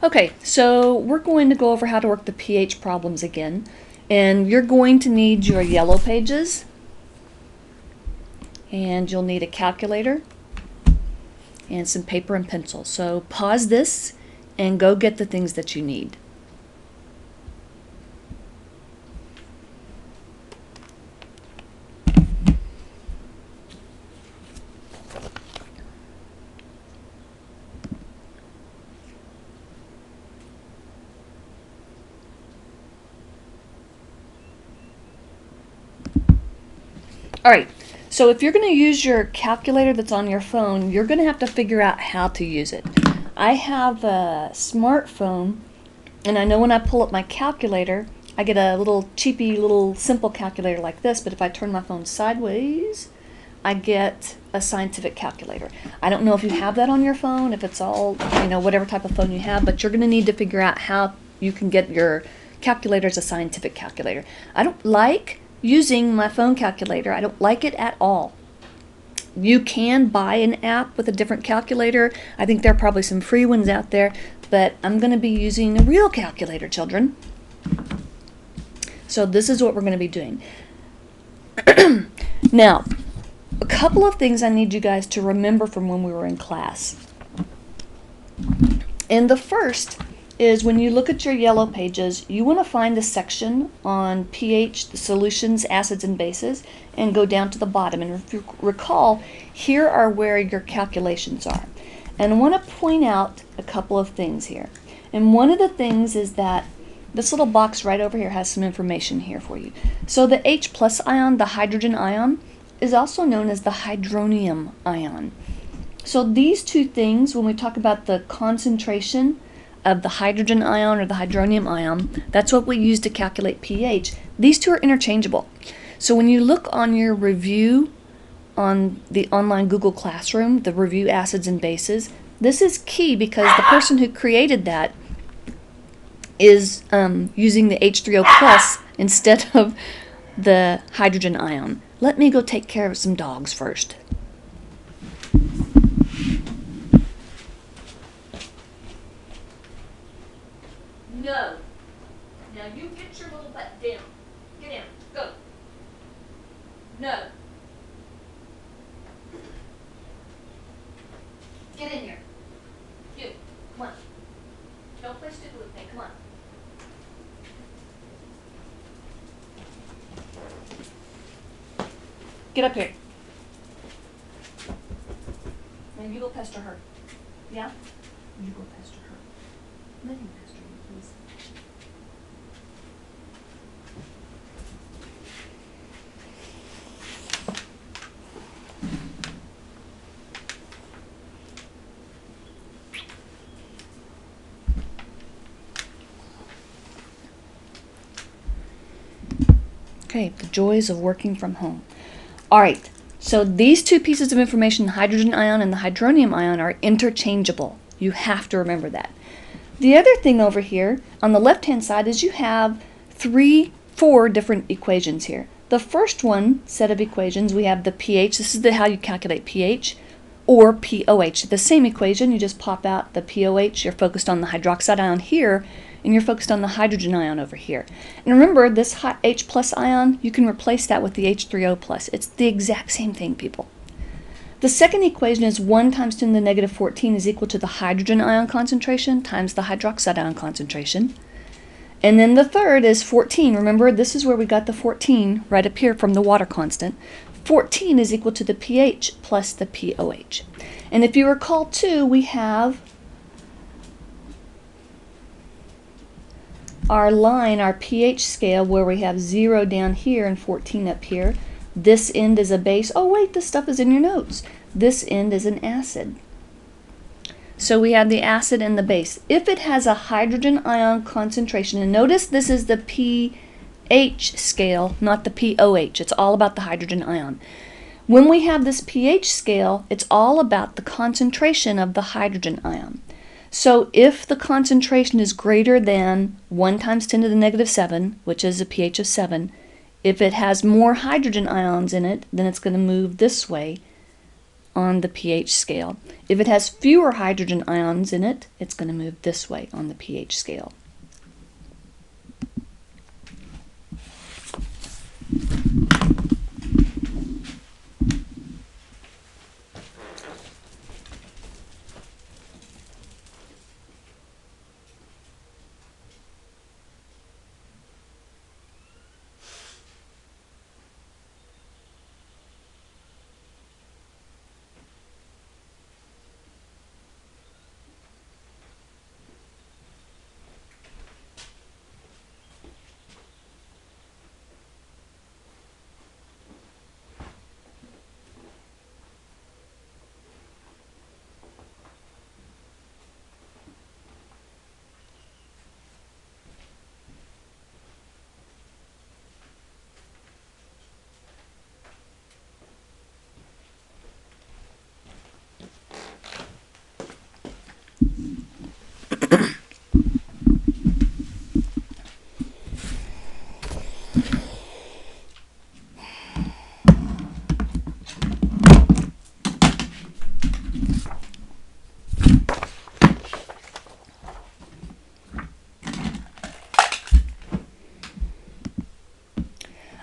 Okay, so we're going to go over how to work the pH problems again. And you're going to need your yellow pages. And you'll need a calculator and some paper and pencil. So pause this and go get the things that you need. All right, so if you're going to use your calculator that's on your phone, you're going to have to figure out how to use it. I have a smartphone, and I know when I pull up my calculator, I get a little cheapy, little simple calculator like this, but if I turn my phone sideways, I get a scientific calculator. I don't know if you have that on your phone, if it's all, whatever type of phone you have, but you're going to need to figure out how you can get your calculator as a scientific calculator. I don't like using my phone calculator. I don't like it at all. You can buy an app with a different calculator. I think there are probably some free ones out there, but I'm going to be using a real calculator, children. So this is what we're going to be doing. Now, a couple of things I need you guys to remember from when we were in class. And the first is when you look at your yellow pages, you want to find the section on pH, the solutions, acids, and bases, and go down to the bottom. And if you recall, here are where your calculations are. And I want to point out a couple of things here. And one of the things is that this little box right over here has some information here for you. So the H plus ion, the hydrogen ion, is also known as the hydronium ion. So these two things, when we talk about the concentration of the hydrogen ion or the hydronium ion, that's what we use to calculate pH. These two are interchangeable. So when you look on your review on the online Google Classroom, the review acids and bases, this is key because the person who created that is using the H3O plus instead of the hydrogen ion. Let me go take care of some dogs first. No. Now you get your little butt down. Get down. Go. No. Get in here. You. Come on. Don't play stupid with me. Come on. Get up here. Now you go pester her. Yeah? You go pester her. Let me pester you, please. Okay, the joys of working from home. All right, so these two pieces of information, the hydrogen ion and the hydronium ion, are interchangeable. You have to remember that. The other thing over here on the left-hand side is you have four different equations here. The first one set of equations, we have the pH. This is how you calculate pH, or POH. The same equation, you just pop out the POH. You're focused on the hydroxide ion here, and you're focused on the hydrogen ion over here. And remember, this H plus ion, you can replace that with the H3O plus. It's the exact same thing, people. The second equation is 1 times 10 to the negative 14 is equal to the hydrogen ion concentration times the hydroxide ion concentration. And then the third is 14. Remember, this is where we got the 14 right up here from the water constant. 14 is equal to the pH plus the POH. And if you recall too, we have our line, our pH scale, where we have 0 down here and 14 up here. This end is a base. Oh wait, this stuff is in your notes. This end is an acid. So we have the acid and the base. If it has a hydrogen ion concentration, and notice this is the pH scale, not the POH. It's all about the hydrogen ion. When we have this pH scale, it's all about the concentration of the hydrogen ion. So if the concentration is greater than 1 times 10 to the negative 7, which is a pH of 7, if it has more hydrogen ions in it, then it's going to move this way on the pH scale. If it has fewer hydrogen ions in it, it's going to move this way on the pH scale.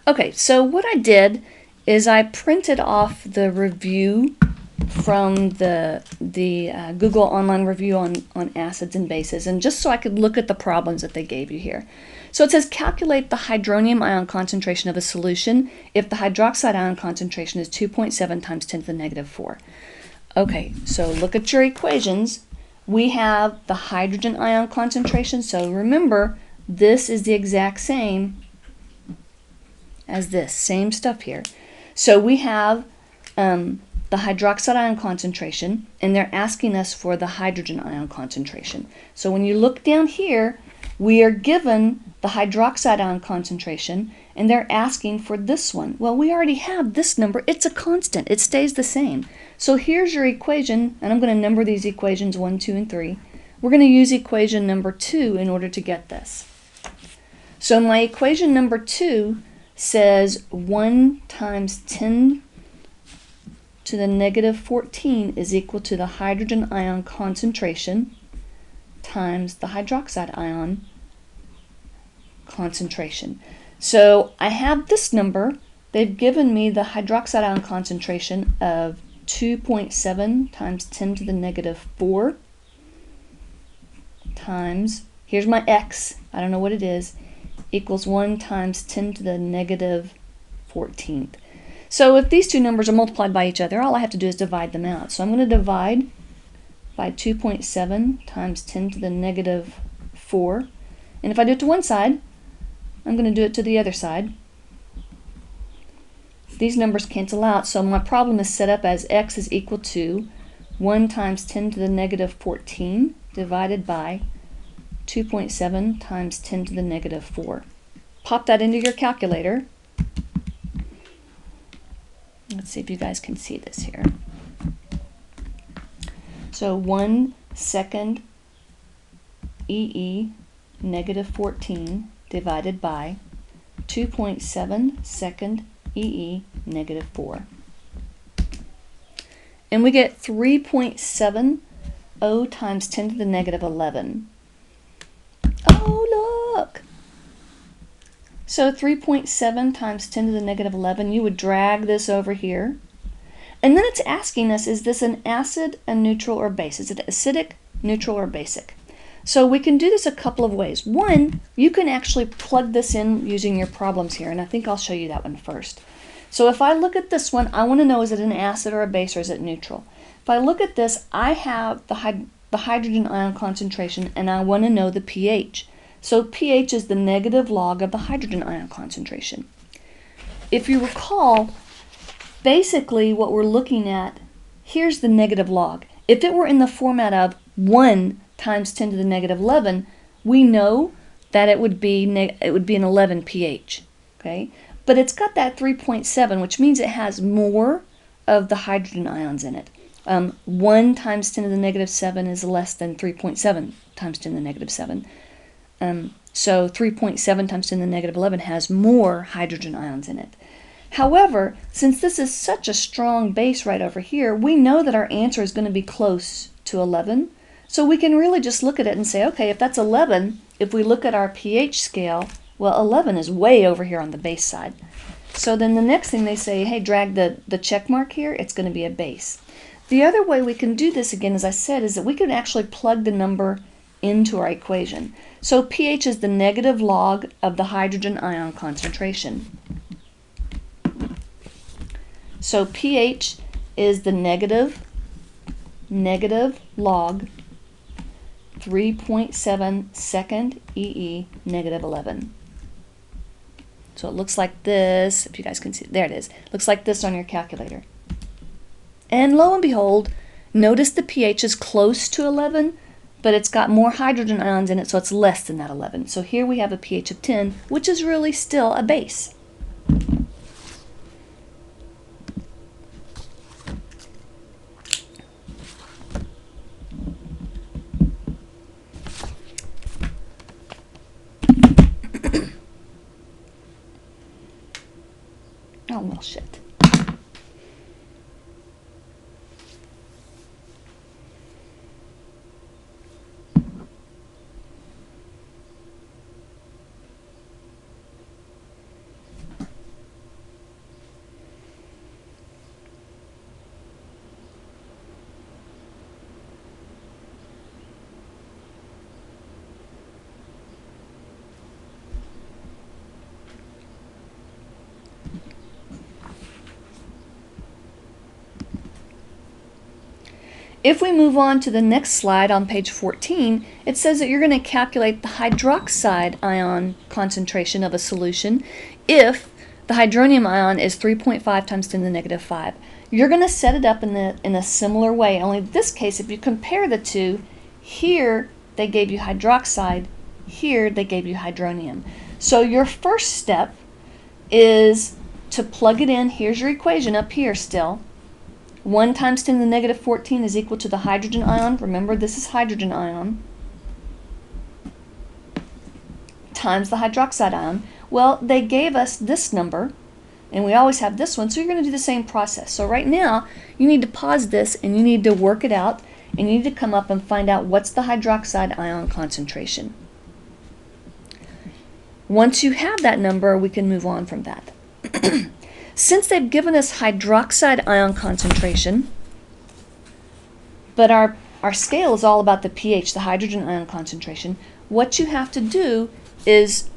Okay, so what I did is I printed off the review from the Google online review on acids and bases, and just so I could look at the problems that they gave you here. So it says calculate the hydronium ion concentration of a solution if the hydroxide ion concentration is 2.7 times 10 to the negative 4. Okay, so look at your equations. We have the hydrogen ion concentration, so remember this is the exact same as this, same stuff here. So we have the hydroxide ion concentration, and they're asking us for the hydrogen ion concentration. So when you look down here, we are given the hydroxide ion concentration, and they're asking for this one. Well, we already have this number. It's a constant. It stays the same. So here's your equation, and I'm going to number these equations 1, 2, and 3. We're going to use equation number 2 in order to get this. So my equation number 2 says 1 times 10 to the negative 14 is equal to the hydrogen ion concentration times the hydroxide ion concentration. So I have this number. They've given me the hydroxide ion concentration of 2.7 times 10 to the negative 4 times, here's my x, I don't know what it is, equals 1 times 10 to the negative 14th. So if these two numbers are multiplied by each other, all I have to do is divide them out. So I'm going to divide by 2.7 times 10 to the negative 4. And if I do it to one side, I'm going to do it to the other side. These numbers cancel out, so my problem is set up as x is equal to 1 times 10 to the negative 14 divided by 2.7 times 10 to the negative 4. Pop that into your calculator. Let's see if you guys can see this here. So 1 second EE negative 14 divided by 2.7 second EE negative 4. And we get 3.70 times 10 to the negative 11. Oh, look! So 3.7 times 10 to the negative 11, you would drag this over here. And then it's asking us, is this an acid, a neutral, or base? Is it acidic, neutral, or basic? So we can do this a couple of ways. One, you can actually plug this in using your problems here, and I think I'll show you that one first. So if I look at this one, I want to know, is it an acid or a base, or is it neutral? If I look at this, I have the hydrogen ion concentration, and I want to know the pH. So pH is the negative log of the hydrogen ion concentration. If you recall, basically what we're looking at, here's the negative log. If it were in the format of 1 times 10 to the negative 11, we know that it would be an 11 pH. Okay? But it's got that 3.7, which means it has more of the hydrogen ions in it. 1 times 10 to the negative 7 is less than 3.7 times 10 to the negative 7. So 3.7 times 10 to the negative 11 has more hydrogen ions in it. However, since this is such a strong base right over here, we know that our answer is going to be close to 11. So we can really just look at it and say, okay, if that's 11, if we look at our pH scale, well, 11 is way over here on the base side. So then the next thing they say, hey, drag the check mark here, it's going to be a base. The other way we can do this, again, as I said, is that we can actually plug the number into our equation. So pH is the negative log of the hydrogen ion concentration. So pH is the negative log 3.7 second EE negative 11. So it looks like this, if you guys can see, there it is. Looks like this on your calculator. And lo and behold, notice the pH is close to 11, but it's got more hydrogen ions in it, so it's less than that 11. So here we have a pH of 10, which is really still a base. Oh, well, shit. If we move on to the next slide on page 14, it says that you're going to calculate the hydroxide ion concentration of a solution if the hydronium ion is 3.5 times 10 to the negative 5. You're going to set it up in a similar way, only in this case, if you compare the two, here they gave you hydroxide, here they gave you hydronium. So your first step is to plug it in. Here's your equation up here still. 1 times 10 to the negative 14 is equal to the hydrogen ion. Remember, this is hydrogen ion. Times the hydroxide ion. Well, they gave us this number, and we always have this one, so you're going to do the same process. So right now, you need to pause this, and you need to work it out, and you need to come up and find out what's the hydroxide ion concentration. Once you have that number, we can move on from that. Since they've given us hydroxide ion concentration, but our scale is all about the pH, the hydrogen ion concentration, what you have to do is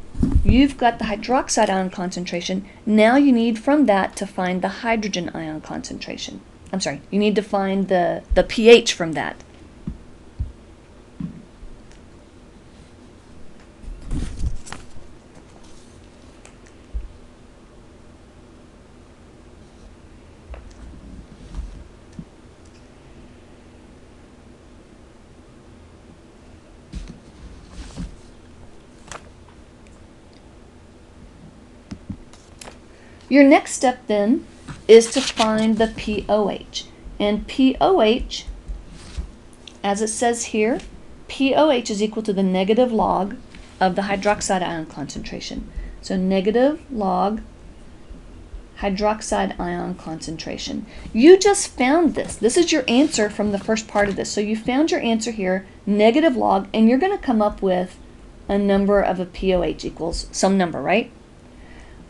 you've got the hydroxide ion concentration. Now you need from that to find the hydrogen ion concentration. I'm sorry, you need to find the pH from that. Your next step then is to find the pOH. And pOH, as it says here, pOH is equal to the negative log of the hydroxide ion concentration. So negative log hydroxide ion concentration. You just found this. This is your answer from the first part of this. So you found your answer here, negative log, and you're going to come up with a number of a pOH equals some number, right?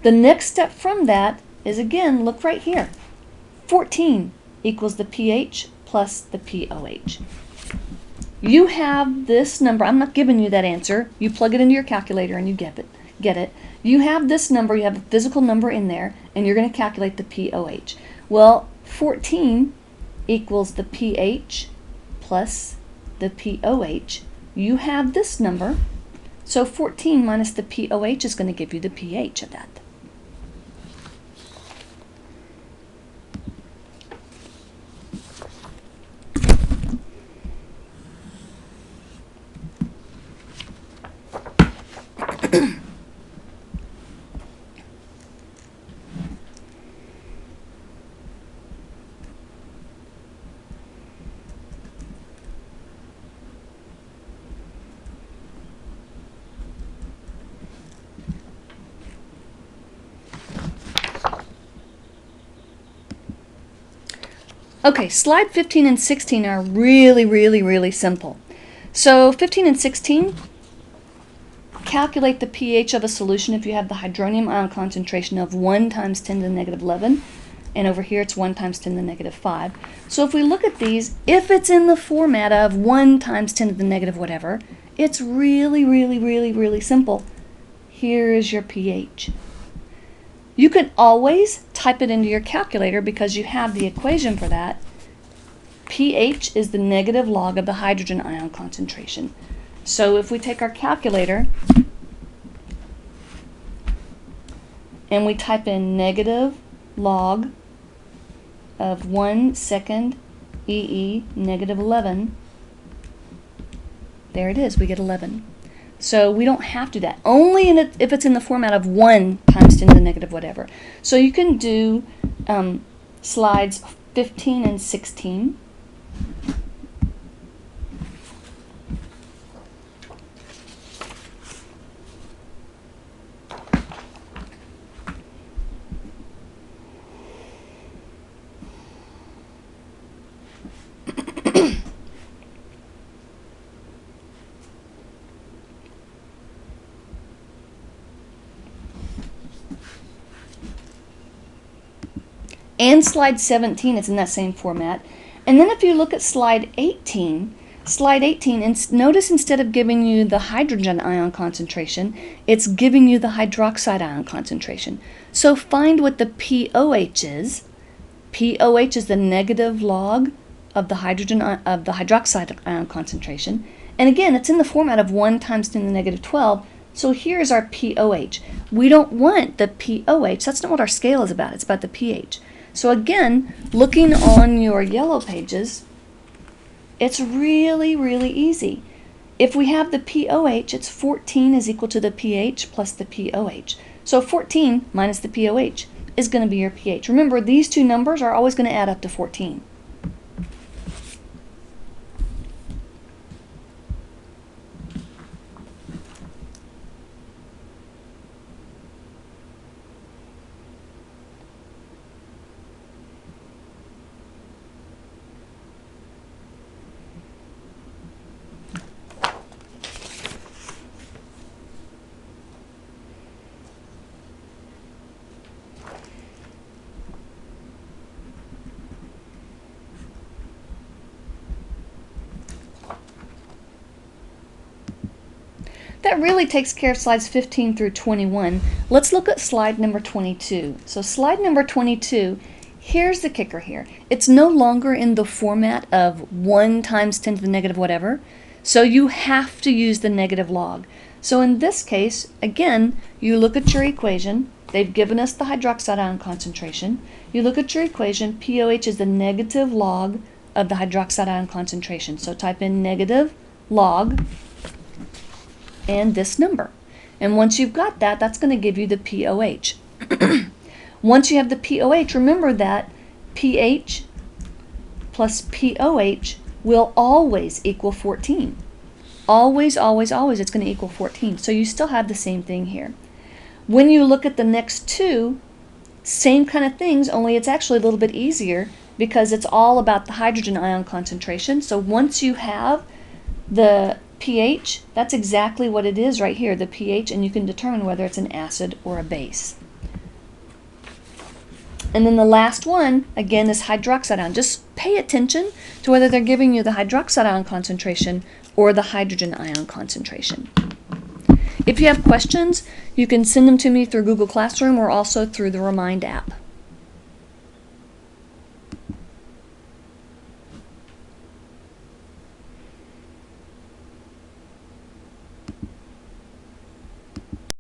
The next step from that is, again, look right here. 14 equals the pH plus the pOH. You have this number. I'm not giving you that answer. You plug it into your calculator and you get it. You have this number. You have a physical number in there, and you're going to calculate the pOH. Well, 14 equals the pH plus the pOH. You have this number. So 14 minus the pOH is going to give you the pH of that. Okay, slide 15 and 16 are really, really, really simple. So 15 and 16, calculate the pH of a solution if you have the hydronium ion concentration of 1 times 10 to the negative 11, and over here it's 1 times 10 to the negative 5. So if we look at these, if it's in the format of 1 times 10 to the negative whatever, it's really, really, really, really simple. Here is your pH. You can always type it into your calculator because you have the equation for that. pH is the negative log of the hydrogen ion concentration. So if we take our calculator and we type in negative log of 1 second EE negative 11, there it is, we get 11. So we don't have to do that. Only if it's in the format of 1 times 10 to the negative whatever. So you can do slides 15 and 16. And slide 17 is in that same format. And then if you look at slide 18, and notice instead of giving you the hydrogen ion concentration, it's giving you the hydroxide ion concentration. So find what the POH is. POH is the negative log of the hydroxide ion concentration. And again, it's in the format of 1 times 10 to the negative 12. So here's our POH. We don't want the POH. That's not what our scale is about. It's about the pH. So again, looking on your yellow pages, it's really, really easy. If we have the POH, it's 14 is equal to the pH plus the POH. So 14 minus the POH is going to be your pH. Remember, these two numbers are always going to add up to 14. That really takes care of slides 15 through 21. Let's look at slide number 22. So slide number 22, here's the kicker here. It's no longer in the format of 1 times 10 to the negative whatever, so you have to use the negative log. So in this case, again, you look at your equation. They've given us the hydroxide ion concentration. You look at your equation, POH is the negative log of the hydroxide ion concentration. So type in negative log and this number. And once you've got that, that's going to give you the POH. Once you have the POH, remember that pH plus POH will always equal 14. Always, always, always, it's going to equal 14. So you still have the same thing here. When you look at the next two, same kind of things, only it's actually a little bit easier because it's all about the hydrogen ion concentration. So once you have the pH, that's exactly what it is right here, the pH, and you can determine whether it's an acid or a base. And then the last one, again, is hydroxide ion. Just pay attention to whether they're giving you the hydroxide ion concentration or the hydrogen ion concentration. If you have questions, you can send them to me through Google Classroom or also through the Remind app.